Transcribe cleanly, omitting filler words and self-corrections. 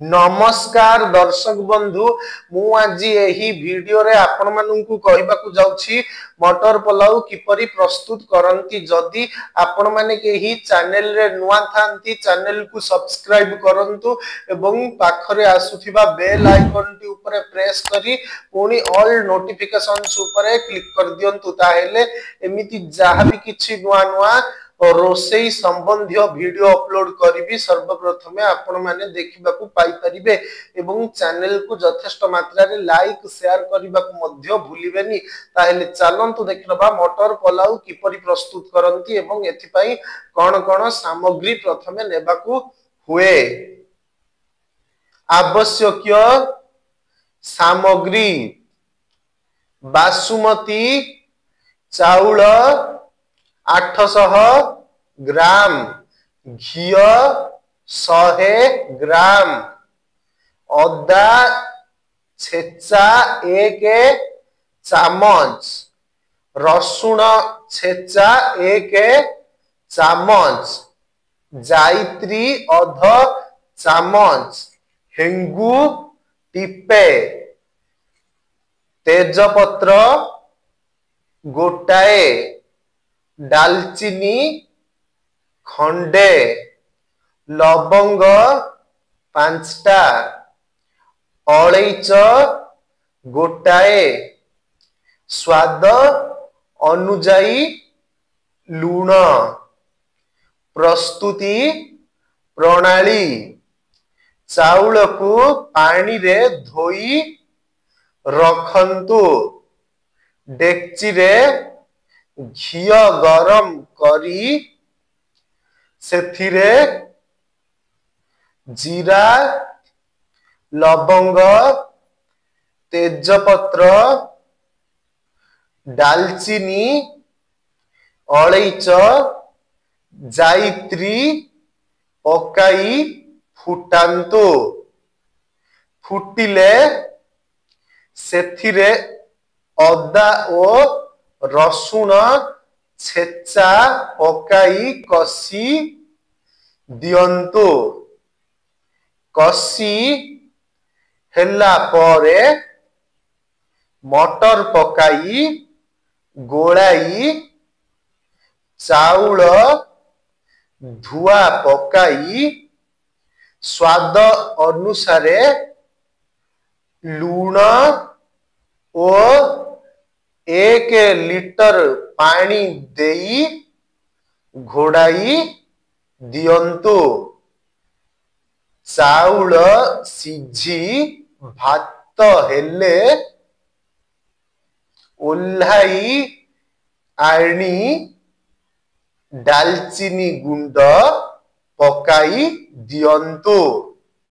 नमस्कार दर्शक बंधु मु आज यही वीडियो रे आपण माननकु कहिबाकू जाउछि मटर पुलाव किपरि प्रस्तुत करंती। जदि आपण माने केही चैनल रे नुवा थांती चैनल को सब्सक्राइब करंतु एवं पाखरे आसुथिबा बेल आइकन टी ऊपर प्रेस करी पुनी ऑल नोटिफिकेशंस ऊपर क्लिक कर दियंतु ताहेले एमिति जहा भी किछि नुवा नुवा और रोसई संबंधी वीडियो अपलोड करी सर्वप्रथम आपण माने देखिबा को पाई परिबे एवं चैनल को यथेष्ट मात्रा रे लाइक शेयर करबा को मध्य भूलिबेनी। ताहेले चलंतु देखिबा मटर पुलाव किपरि प्रस्तुत करंती एवं एथि पई कोन कोन सामग्री प्रथमे नेबा को हुए। आवश्यक सामग्री बासुमती चाउल 800 ग्राम, घी 100 ग्राम, अदा छेचा 1 चामच, रसुण छेचा 1 चामच, जायत्री अध चामच, हेंगु टिपे, तेजपत्र गोटाए, दालचीनी खंडे, लवंग 5टा, अलैच गोटाए, स्वाद अनुजाई लूण। प्रस्तुति प्रणाली चाउल को पानी रे धोई रखंतु, डेक्ची रे घी गरम करी सेथिरे जीरा लवंग तेजपत्र दालचीनी अलैच जायत्री पकाई फुटांतु, फुटिले सेथिरे अदा ओ रसुण छेचा पकाई कसी दियंतु। कसी हेला परे मटर पकाई गोलाई चाउल धुआ पकाई स्वाद अनुसारे लूण और 1 लीटर पानी देई घोड़ाई दियंतु। चाउल सिझी भात हेले ओल्हाई आनी दालचीनी गुंड पकाई दियंतु।